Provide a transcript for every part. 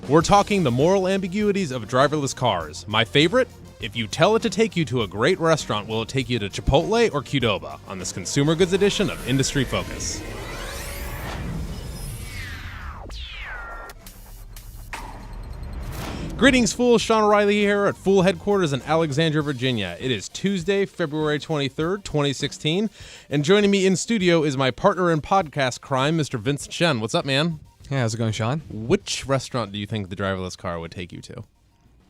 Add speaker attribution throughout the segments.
Speaker 1: We're talking the moral ambiguities of driverless cars. My favorite? If you tell it to take you to a great restaurant, will it take you to Chipotle or Qdoba on this consumer goods edition of Industry Focus? Greetings, fools. Sean O'Reilly here at Fool Headquarters in Alexandria, Virginia. It is Tuesday, February 23rd, 2016, and joining me in studio is my partner in podcast crime, Mr. Vincent Shen. What's up, man?
Speaker 2: Hey, how's it going, Sean?
Speaker 1: Which restaurant do you think the driverless car would take you to?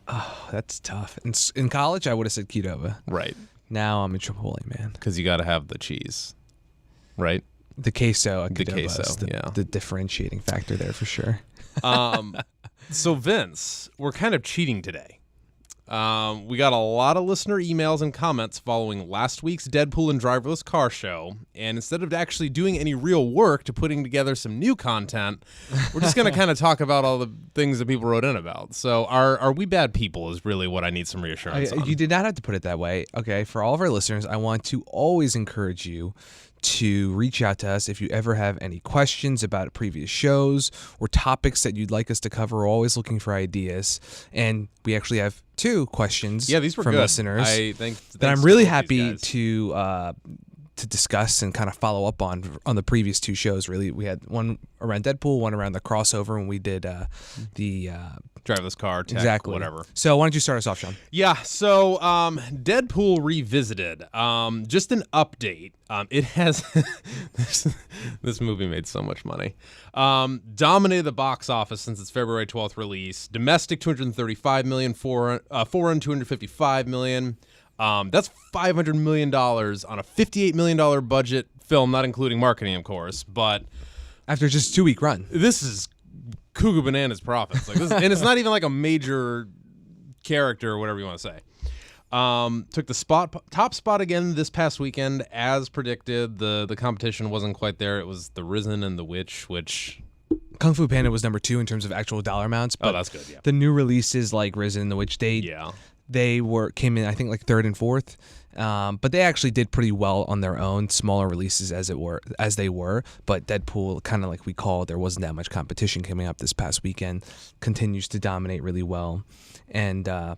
Speaker 2: Oh, that's tough. In college, I would have said Qdoba.
Speaker 1: Right.
Speaker 2: Now I'm a Chipotle, man.
Speaker 1: Because you got to have the cheese, right?
Speaker 2: The queso at
Speaker 1: The
Speaker 2: Qdoba
Speaker 1: queso,
Speaker 2: is
Speaker 1: yeah.
Speaker 2: the differentiating factor there for sure.
Speaker 1: So, Vince, we're kind of cheating today. We got a lot of listener emails and comments following last week's Deadpool and driverless car show, and instead of actually doing any real work to putting together some new content, we're just going to kind of talk about all the things that people wrote in about. So, are we bad people is really what I need some reassurance on.
Speaker 2: You did not have to put it that way. Okay, for all of our listeners, I want to always encourage you to reach out to us if you ever have any questions about previous shows or topics that you'd like us to cover. We're always looking for ideas, and we actually have two questions
Speaker 1: these were
Speaker 2: from
Speaker 1: good.
Speaker 2: listeners
Speaker 1: Thanks
Speaker 2: that I'm really
Speaker 1: to both these
Speaker 2: happy
Speaker 1: guys.
Speaker 2: to discuss and kind of follow up on the previous two shows. Really, we had one around Deadpool, one around the crossover, and we did the
Speaker 1: driverless car, tech,
Speaker 2: exactly
Speaker 1: whatever.
Speaker 2: So why don't you start us off, Sean?
Speaker 1: Yeah, so Deadpool Revisited. Just an update. It has this movie made so much money. Dominated the box office since its February 12th release. Domestic $235 million, foreign $255 million. That's $500 million on a $58 million budget film, not including marketing, of course. But
Speaker 2: After just a 2-week run.
Speaker 1: this is Cuckoo Bananas profits. Like this, and it's not even like a major character or whatever you want to say. Took the top spot again this past weekend, as predicted. The competition wasn't quite there. It was The Risen and The Witch, which
Speaker 2: Kung Fu Panda was number 2 in terms of actual dollar amounts. But
Speaker 1: that's good. Yeah,
Speaker 2: the new releases like Risen and The Witch, they came in, I think, like 3rd and 4th. But they actually did pretty well on their own, smaller releases as they were. But Deadpool, kind of like we called, there wasn't that much competition coming up this past weekend, continues to dominate really well. And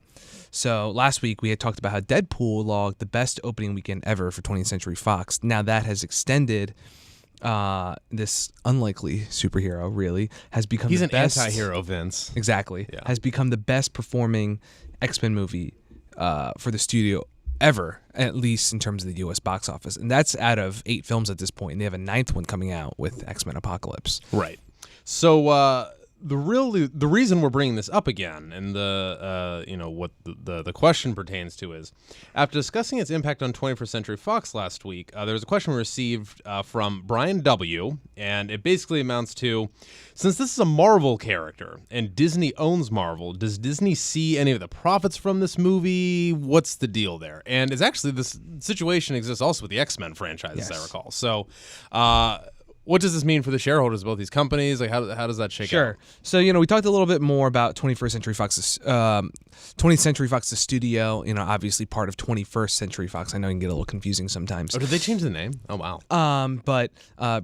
Speaker 2: so last week we had talked about how Deadpool logged the best opening weekend ever for 20th Century Fox. Now that has extended. This unlikely superhero really has become
Speaker 1: he's
Speaker 2: the
Speaker 1: an
Speaker 2: best
Speaker 1: anti-hero, Vince.
Speaker 2: Exactly.
Speaker 1: Yeah.
Speaker 2: Has become the best performing X-Men movie for the studio ever, at least in terms of the U.S. box office. And that's out of 8 films at this point. And they have a 9th one coming out with X-Men Apocalypse.
Speaker 1: Right. So the reason we're bringing this up again, and what the question pertains to is, after discussing its impact on 21st Century Fox last week, there was a question we received from Brian W., and it basically amounts to, since this is a Marvel character and Disney owns Marvel, does Disney see any of the profits from this movie? What's the deal there? And it's actually, this situation exists also with the X-Men franchise, as I recall. So what does this mean for the shareholders of both these companies? Like, how does that shake out?
Speaker 2: Sure. So, we talked a little bit more about 20th Century Fox's studio, obviously part of 21st Century Fox. I know it can get a little confusing sometimes.
Speaker 1: Oh, did they change the name? Oh, wow.
Speaker 2: But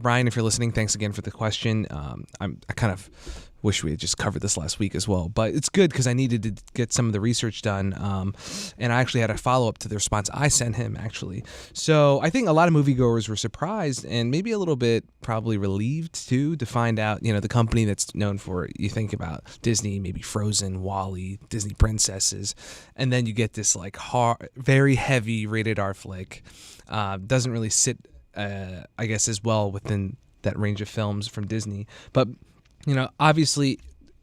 Speaker 2: Brian, if you're listening, thanks again for the question. I kind of wish we had just covered this last week as well, but it's good because I needed to get some of the research done, and I actually had a follow-up to the response I sent him, actually. So I think a lot of moviegoers were surprised and maybe a little bit probably relieved, too, to find out, the company that's known for, you think about Disney, maybe Frozen, WALL-E, Disney Princesses, and then you get this, like, very heavy rated R flick. Doesn't really sit, I guess, as well within that range of films from Disney, but obviously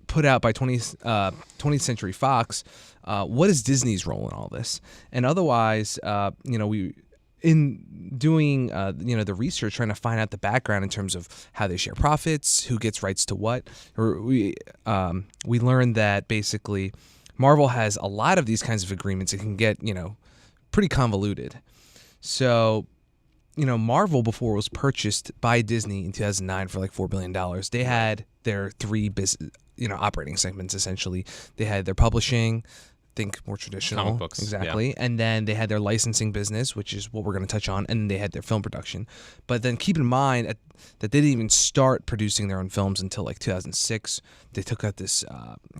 Speaker 2: put out by 20th Century Fox, what is Disney's role in all this? And otherwise, we, in doing, the research, trying to find out the background in terms of how they share profits, who gets rights to what, we learned that basically Marvel has a lot of these kinds of agreements. It can get, pretty convoluted. So, Marvel, before it was purchased by Disney in 2009 for like $4 billion, they had their 3 business, operating segments, essentially. They had their publishing, think more traditional.
Speaker 1: Comic books,
Speaker 2: Exactly. And then they had their licensing business, which is what we're going to touch on, and they had their film production. But then keep in mind that they didn't even start producing their own films until like 2006. They took out this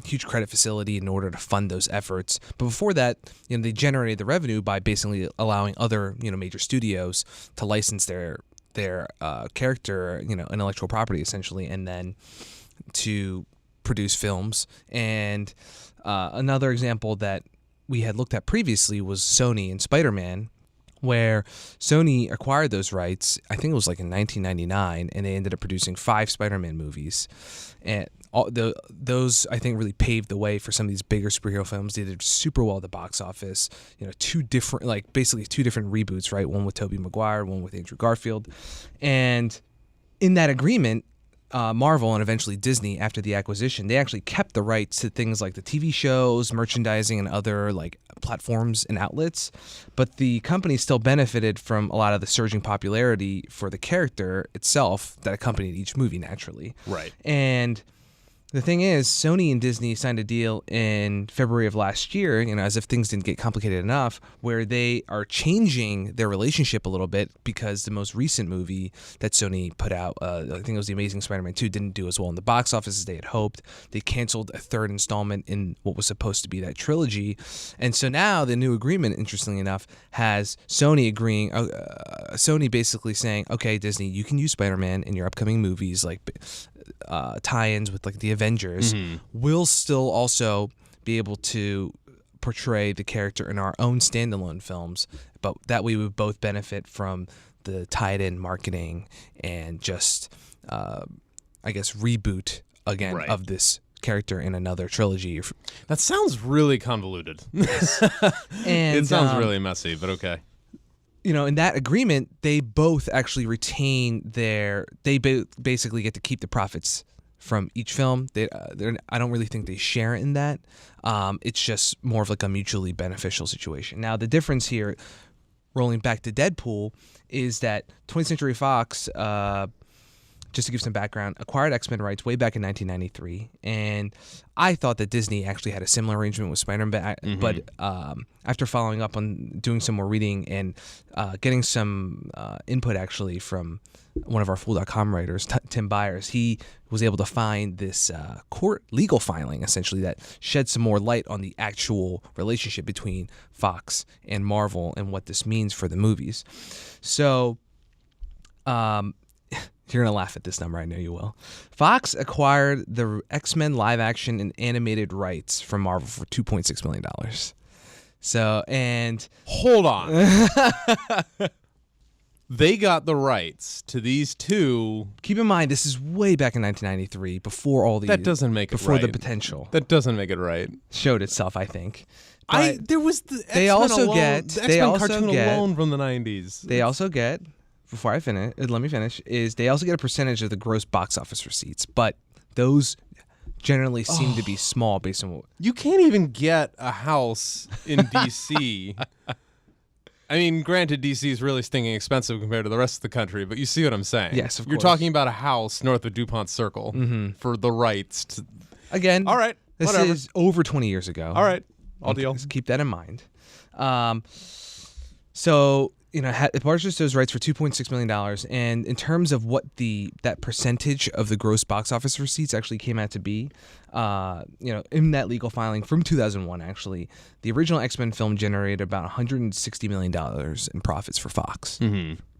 Speaker 2: huge credit facility in order to fund those efforts. But before that, they generated the revenue by basically allowing other, major studios to license their character, intellectual property essentially, and then to produce films. And another example that we had looked at previously was Sony and Spider-Man, where Sony acquired those rights, I think it was like in 1999, and they ended up producing 5 Spider-Man movies. And those, I think, really paved the way for some of these bigger superhero films. They did super well at the box office. Basically two different reboots, right? One with Tobey Maguire, one with Andrew Garfield. And in that agreement, Marvel and eventually Disney, after the acquisition, they actually kept the rights to things like the TV shows, merchandising, and other like platforms and outlets. But the company still benefited from a lot of the surging popularity for the character itself that accompanied each movie naturally.
Speaker 1: Right.
Speaker 2: And the thing is, Sony and Disney signed a deal in February of last year, as if things didn't get complicated enough, where they are changing their relationship a little bit because the most recent movie that Sony put out, I think it was The Amazing Spider-Man 2, didn't do as well in the box office as they had hoped. They canceled a third installment in what was supposed to be that trilogy. And so now the new agreement, interestingly enough, has Sony agreeing, Sony basically saying, okay, Disney, you can use Spider-Man in your upcoming movies, like tie-ins with like the Avengers. We'll still also be able to portray the character in our own standalone films, but that way we would both benefit from the tied-in marketing and just, I guess, reboot again of this character in another trilogy.
Speaker 1: That sounds really convoluted.
Speaker 2: And
Speaker 1: it sounds really messy, but okay.
Speaker 2: In that agreement, they both actually retain basically get to keep the profits from each film. I don't really think they share in that. It's just more of like a mutually beneficial situation. Now, the difference here, rolling back to Deadpool, is that 20th Century Fox, just to give some background, acquired X-Men rights way back in 1993, and I thought that Disney actually had a similar arrangement with Spider-Man, but after following up on doing some more reading and getting some input actually from one of our Fool.com writers, Tim Byers, he was able to find this court legal filing essentially that shed some more light on the actual relationship between Fox and Marvel and what this means for the movies. So, you're going to laugh at this number, I know you will. Fox acquired the X-Men live-action and animated rights from Marvel for $2.6 million. So, and...
Speaker 1: Hold on. They got the rights to these two...
Speaker 2: Keep in mind, this is way back in 1993, before all the...
Speaker 1: That doesn't make it right.
Speaker 2: Before the potential.
Speaker 1: That doesn't make it right.
Speaker 2: Showed itself, I think. There
Speaker 1: was the X-Men
Speaker 2: they also
Speaker 1: alone,
Speaker 2: get...
Speaker 1: The X-Men cartoon alone from the 90s.
Speaker 2: They also get... Before I finish, let me finish, is they also get a percentage of the gross box office receipts, but those generally seem to be small based on what...
Speaker 1: You can't even get a house in D.C. I mean, granted, D.C. is really stinking expensive compared to the rest of the country, but you see what I'm saying.
Speaker 2: Yes, of course.
Speaker 1: You're talking about a house north of DuPont Circle for the rights to...
Speaker 2: Again,
Speaker 1: all right,
Speaker 2: this
Speaker 1: whatever.
Speaker 2: is over 20 years ago.
Speaker 1: All right, I'll deal.
Speaker 2: Just keep that in mind. So... it purchased those rights for $2.6 million, and in terms of what that percentage of the gross box office receipts actually came out to be, in that legal filing from 2001, actually, the original X-Men film generated about $160 million in profits for Fox.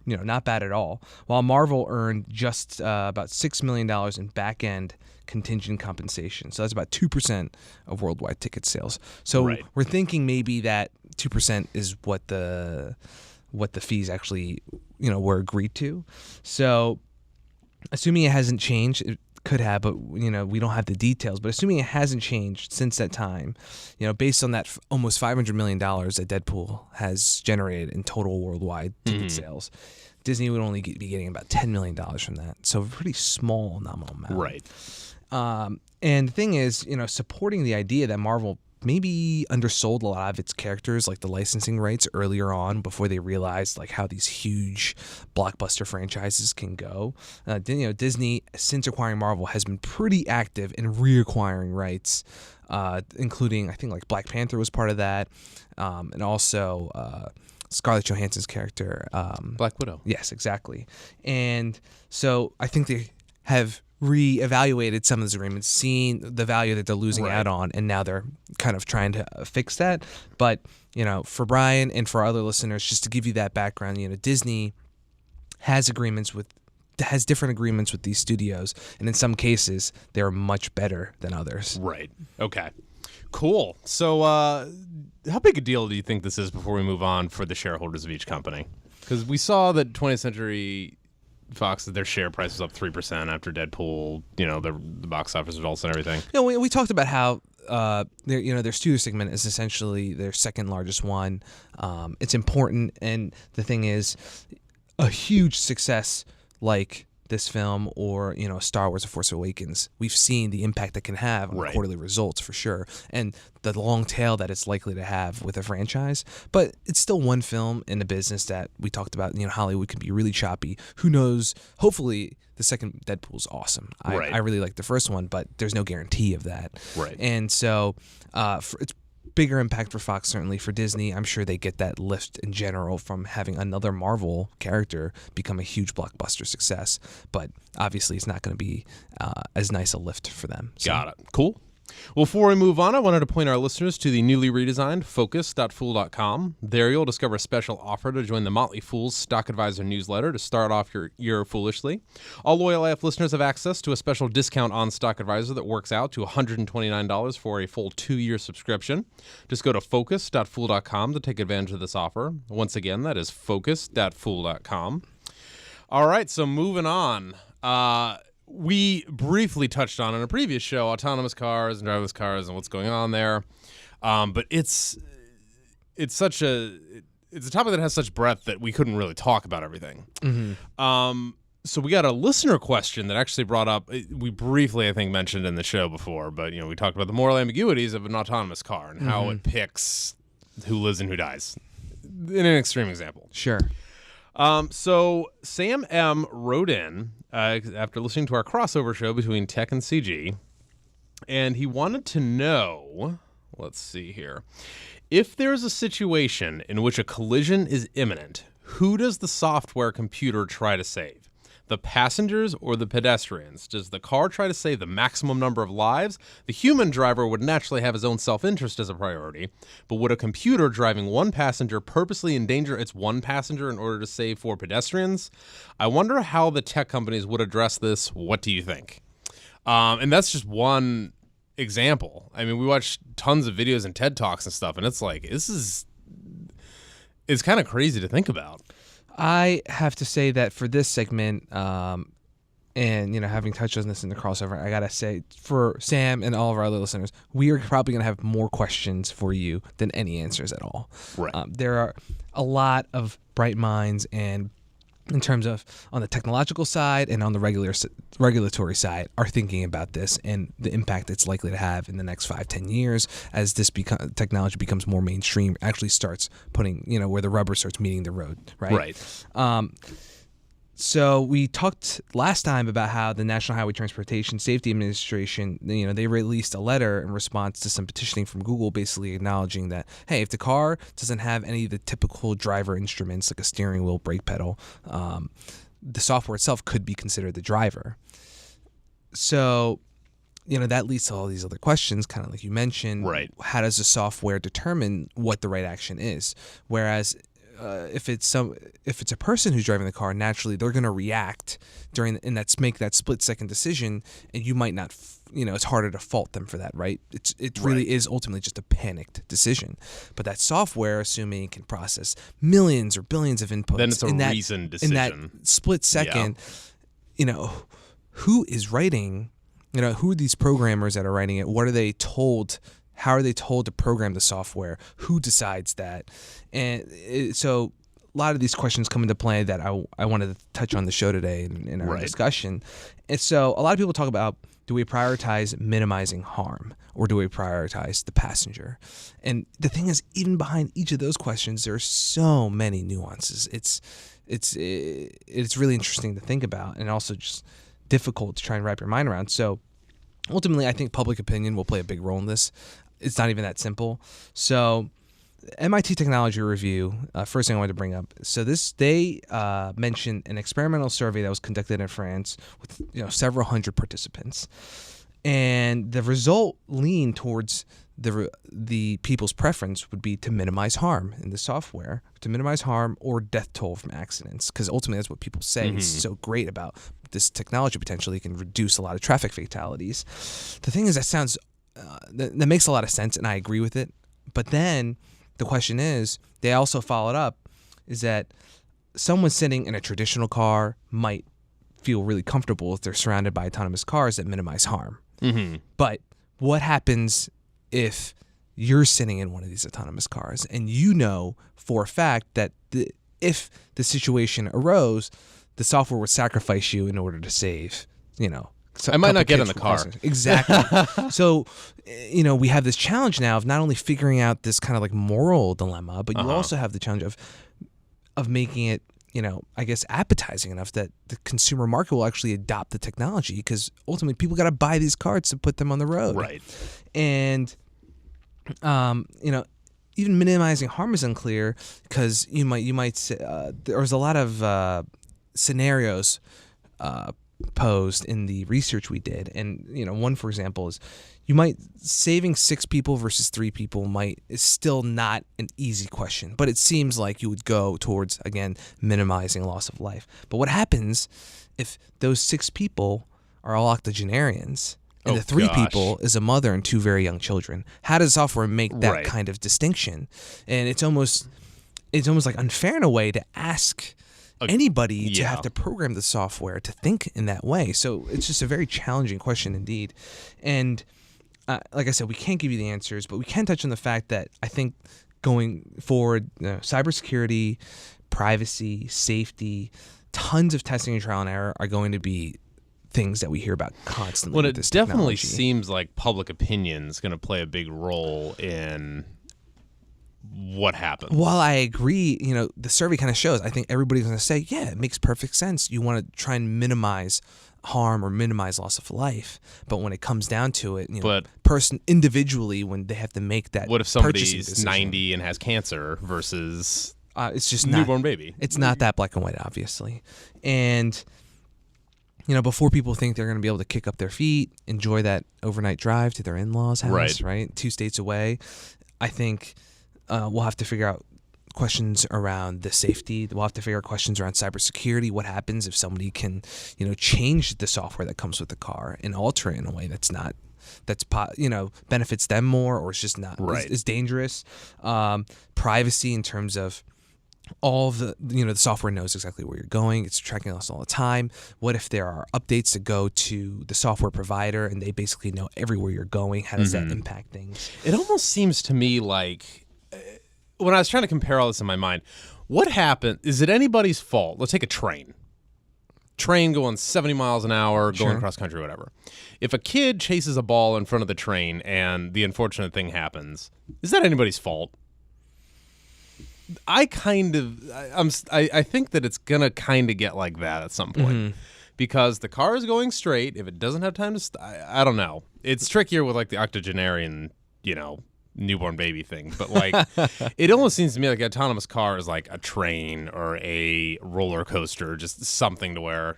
Speaker 2: Not bad at all. While Marvel earned just about $6 million in back-end contingent compensation. So that's about 2% of worldwide ticket sales. So we're thinking maybe that 2% is what the fees actually, were agreed to. So assuming it hasn't changed, it could have, but, we don't have the details. But assuming it hasn't changed since that time, based on that almost $500 million that Deadpool has generated in total worldwide ticket sales, Disney would only be getting about $10 million from that. So a pretty small nominal amount.
Speaker 1: Right.
Speaker 2: And the thing is, supporting the idea that Marvel maybe undersold a lot of its characters, like the licensing rights earlier on, before they realized like how these huge blockbuster franchises can go. Disney, since acquiring Marvel, has been pretty active in reacquiring rights, including I think like Black Panther was part of that, and also Scarlett Johansson's character,
Speaker 1: Black Widow.
Speaker 2: Yes, exactly. And so I think they have reevaluated some of those agreements, seen the value that they're losing out on, and now they're kind of trying to fix that. But, for Brian and for other listeners, just to give you that background, Disney has different agreements with these studios, and in some cases, they're much better than others.
Speaker 1: Right. Okay. Cool. So how big a deal do you think this is before we move on for the shareholders of each company? Because we saw that 20th Century Fox, their share price was up 3% after Deadpool, the box office results and everything.
Speaker 2: We talked about how their studio segment is essentially their second largest one. It's important, and the thing is, a huge success like this film or Star Wars: The Force Awakens, we've seen the impact it can have on quarterly results for sure, and the long tail that it's likely to have with a franchise. But it's still one film in a business that we talked about. Hollywood can be really choppy. Who knows? Hopefully, the second Deadpool's awesome. I really like the first one, but there's no guarantee of that.
Speaker 1: Right.
Speaker 2: And so it's bigger impact for Fox, certainly. For Disney, I'm sure they get that lift in general from having another Marvel character become a huge blockbuster success. But obviously, it's not going to be as nice a lift for them. So.
Speaker 1: Got it. Cool. Well, before we move on, I wanted to point our listeners to the newly redesigned focus.fool.com. There you'll discover a special offer to join the Motley Fool's Stock Advisor newsletter to start off your year foolishly. All Loyal AF listeners have access to a special discount on Stock Advisor that works out to $129 for a full 2-year subscription. Just go to focus.fool.com to take advantage of this offer. Once again, that is focus.fool.com. All right, so moving on. We briefly touched on in a previous show autonomous cars and driverless cars and what's going on there, but it's a topic that has such breadth that we couldn't really talk about everything. Mm-hmm. So we got a listener question that actually brought up. We briefly, I think, mentioned in the show before, but we talked about the moral ambiguities of an autonomous car and how it picks who lives and who dies. In an extreme example,
Speaker 2: sure.
Speaker 1: So Sam M wrote in after listening to our crossover show between tech and CG, and he wanted to know, let's see here, if there's a situation in which a collision is imminent, who does the software computer try to save? The passengers or the pedestrians? Does the car try to save the maximum number of lives? The human driver would naturally have his own self-interest as a priority, but would a computer driving one passenger purposely endanger its one passenger in order to save 4 pedestrians? I wonder how the tech companies would address this. What do you think? And that's just one example. I mean, we watch tons of videos and TED Talks and stuff, and it's like, it's kind of crazy to think about.
Speaker 2: I have to say that for this segment, and having touched on this in the crossover, I gotta say for Sam and all of our other listeners, we are probably gonna have more questions for you than any answers at all.
Speaker 1: Right.
Speaker 2: There are a lot of bright minds, and in terms of on the technological side and on the regulatory side, are thinking about this and the impact it's likely to have in the next 5-10 years as this technology becomes more mainstream, actually starts putting, where the rubber starts meeting the road, right? Right. So we talked last time about how the National Highway Transportation Safety Administration, they released a letter in response to some petitioning from Google, basically acknowledging that, hey, if the car doesn't have any of the typical driver instruments like a steering wheel, brake pedal, the software itself could be considered the driver. So, that leads to all these other questions, kind of like you mentioned.
Speaker 1: Right. How
Speaker 2: does the software determine what the right action is? Whereas if it's a person who's driving the car, naturally they're going to react make that split-second decision, and you might not, it's harder to fault them for that, right? It really is ultimately just a panicked decision. But that software, assuming it can process millions or billions of inputs,
Speaker 1: then it's a reasoned decision.
Speaker 2: In that split second, who is writing? Who are these programmers that are writing it? What are they told? How are they told to program the software? Who decides that? And so a lot of these questions come into play that I wanted to touch on the show today in our discussion. And so a lot of people talk about do we prioritize minimizing harm, or do we prioritize the passenger? And the thing is, even behind each of those questions, there are so many nuances. It's really interesting to think about, and also just difficult to try and wrap your mind around. So ultimately, I think public opinion will play a big role in this. It's not even that simple. So MIT Technology Review, first thing I wanted to bring up. So they mentioned an experimental survey that was conducted in France with several hundred participants, and the result leaned towards the people's preference would be to minimize harm in the software, to minimize harm or death toll from accidents, because ultimately that's what people say is so great about this technology. Potentially can reduce a lot of traffic fatalities. The thing is, that sounds that makes a lot of sense, and I agree with it. But then the question is, they also followed up, is that someone sitting in a traditional car might feel really comfortable if they're surrounded by autonomous cars that minimize harm. But what happens if you're sitting in one of these autonomous cars and you know for a fact that if the situation arose, the software would sacrifice you in order to save,
Speaker 1: I might not get in the car.
Speaker 2: Exactly. So, we have this challenge now of not only figuring out this kind of like moral dilemma, but you also have the challenge of making it, I guess appetizing enough that the consumer market will actually adopt the technology, because ultimately people got to buy these cars to put them on the road.
Speaker 1: Right.
Speaker 2: And, even minimizing harm is unclear, because you might say there was a lot of scenarios posed in the research we did, and one, for example, is saving 6 people versus 3 people is still not an easy question, but it seems like you would go towards, again, minimizing loss of life. But what happens if those 6 people are all octogenarians and the 3 people is a mother and 2 very young children? How does software make that kind of distinction? And it's almost like unfair in a way to ask anybody to have to program the software to think in that way. So it's just a very challenging question indeed. And like I said, we can't give you the answers, but we can touch on the fact that I think going forward, cybersecurity, privacy, safety, tons of testing and trial and error are going to be things that we hear about constantly.
Speaker 1: Well,
Speaker 2: with
Speaker 1: it
Speaker 2: this
Speaker 1: definitely
Speaker 2: technology.
Speaker 1: seems like public opinion is going to play a big role in what happens.
Speaker 2: While I agree, the survey kind of shows, I think everybody's going to say, yeah, it makes perfect sense. You want to try and minimize harm or minimize loss of life. But when it comes down to it, person individually, when they have to make that
Speaker 1: what if
Speaker 2: purchasing
Speaker 1: somebody's
Speaker 2: decision,
Speaker 1: 90 and has cancer versus
Speaker 2: it's just
Speaker 1: newborn baby?
Speaker 2: It's not that black and white, obviously. And before people think they're going to be able to kick up their feet, enjoy that overnight drive to their in-laws' house, right? 2 states away, I think we'll have to figure out questions around the safety. We'll have to figure out questions around cybersecurity. What happens if somebody can, change the software that comes with the car and alter it in a way that's benefits them more, or it's just not is dangerous. Privacy in terms of all of the software knows exactly where you're going. It's tracking us all the time. What if there are updates to go to the software provider and they basically know everywhere you're going? How does that impact things?
Speaker 1: It almost seems to me like, when I was trying to compare all this in my mind, what happened? Is it anybody's fault? Let's take a train going 70 miles an hour, going cross country, whatever. If a kid chases a ball in front of the train and the unfortunate thing happens, is that anybody's fault? I think that it's gonna kind of get like that at some point, because the car is going straight. If it doesn't have time to, I don't know. It's trickier with like the octogenarian, newborn baby thing, but like it almost seems to me like an autonomous car is like a train or a roller coaster, just something to where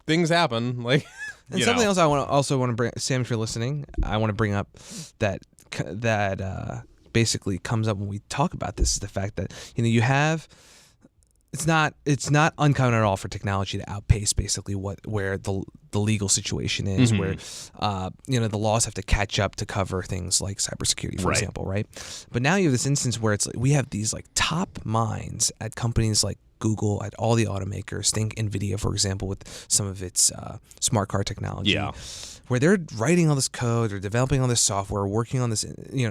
Speaker 1: things happen. Like,
Speaker 2: and something else I want to bring, Sam, if you're listening, I want to bring up that basically comes up when we talk about this, is the fact that you have, it's not uncommon at all for technology to outpace basically where the legal situation is, where the laws have to catch up to cover things like cybersecurity, for example, right? But now you have this instance where it's like we have these like top minds at companies like Google, at all the automakers. Think NVIDIA, for example, with some of its smart car technology, where they're writing all this code or developing all this software, working on this,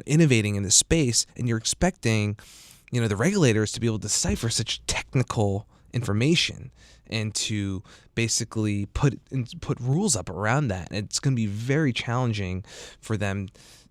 Speaker 2: innovating in this space, and you're expecting the regulators to be able to decipher such technical information and to basically put rules up around that. And it's going to be very challenging for them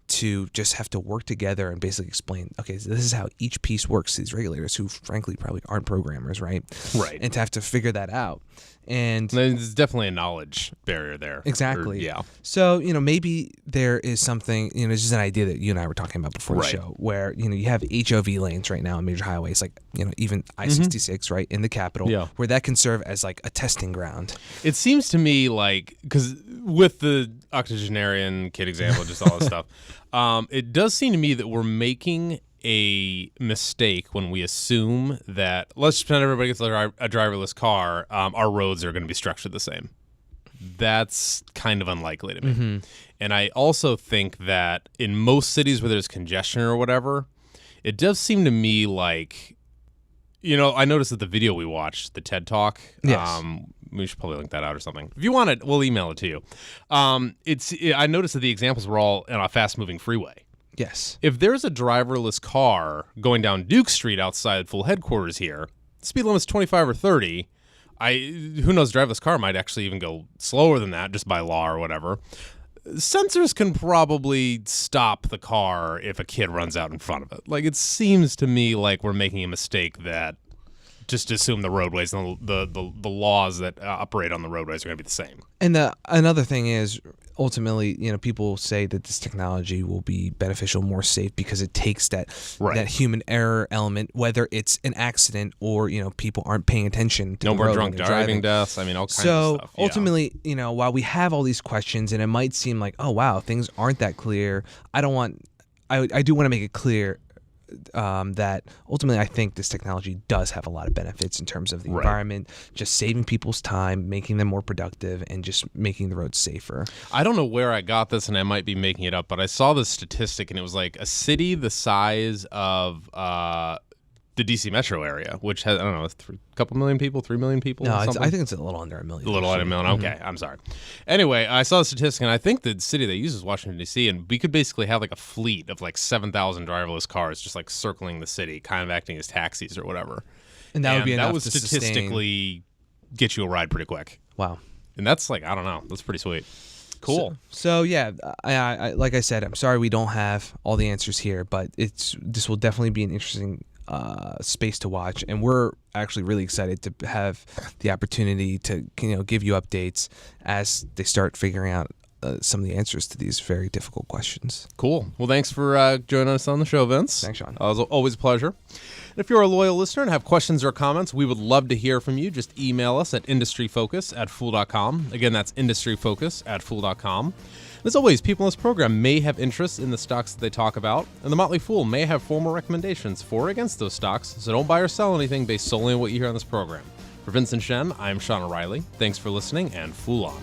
Speaker 2: to just have to work together and basically explain, okay, so this is how each piece works to these regulators who frankly probably aren't programmers, right?
Speaker 1: Right.
Speaker 2: And to have to figure that out. And
Speaker 1: there's definitely a knowledge barrier there.
Speaker 2: Exactly.
Speaker 1: Yeah.
Speaker 2: So, maybe there is something, it's just an idea that you and I were talking about before the show where, you have HOV lanes right now on major highways, like, even I-66, right, in the capital, where that can serve as like a testing ground.
Speaker 1: It seems to me like, because with the octogenarian kid example, just all this stuff, it does seem to me that we're making a mistake when we assume that, let's just pretend everybody gets a driverless car, our roads are going to be structured the same. That's kind of unlikely to me. Mm-hmm. And I also think that in most cities where there's congestion or whatever, it does seem to me like, I noticed that the video we watched, the TED Talk,
Speaker 2: yes.
Speaker 1: We should probably link that out or something. If you want it, we'll email it to you. I noticed that the examples were all on a fast-moving freeway.
Speaker 2: Yes.
Speaker 1: If there's a driverless car going down Duke Street outside full headquarters here, speed limit's 25 or 30. Who knows, driverless car might actually even go slower than that just by law or whatever. Sensors can probably stop the car if a kid runs out in front of it. Like, it seems to me like we're making a mistake that just assume the roadways and the laws that operate on the roadways are going to be the same.
Speaker 2: And another thing is, ultimately, people say that this technology will be beneficial, more safe, because it takes that human error element, whether it's an accident or people aren't paying attention to
Speaker 1: no
Speaker 2: the
Speaker 1: more
Speaker 2: road
Speaker 1: drunk driving deaths. I mean, all kinds of stuff.
Speaker 2: So ultimately, while we have all these questions, and it might seem like, oh wow, things aren't that clear. I do want to make it clear that ultimately I think this technology does have a lot of benefits in terms of the environment, just saving people's time, making them more productive, and just making the roads safer.
Speaker 1: I don't know where I got this, and I might be making it up, but I saw this statistic, and it was like a city the size of the DC metro area, which has, I don't know, a couple million people, 3 million people?
Speaker 2: No, I think it's a little under a million.
Speaker 1: A little under a million. Okay, I'm sorry. Anyway, I saw the statistic, and I think the city they use is Washington, D.C., and we could basically have like a fleet of like 7,000 driverless cars just like circling the city, kind of acting as taxis or whatever.
Speaker 2: And that would be enough
Speaker 1: that would
Speaker 2: to
Speaker 1: statistically get you a ride pretty quick.
Speaker 2: Wow.
Speaker 1: And that's like, I don't know, that's pretty sweet. Cool.
Speaker 2: So yeah, I like I said, I'm sorry we don't have all the answers here, but this will definitely be an interesting space to watch, and we're actually really excited to have the opportunity to give you updates as they start figuring out some of the answers to these very difficult questions.
Speaker 1: Cool. Well, thanks for joining us on the show, Vince.
Speaker 2: Thanks, Sean.
Speaker 1: It was always a pleasure. And if you're a loyal listener and have questions or comments, we would love to hear from you. Just email us at industryfocus@fool.com. Again, that's industryfocus@fool.com. As always, people in this program may have interests in the stocks that they talk about, and the Motley Fool may have formal recommendations for or against those stocks, so don't buy or sell anything based solely on what you hear on this program. For Vincent Shen, I'm Sean O'Reilly. Thanks for listening, and Fool on.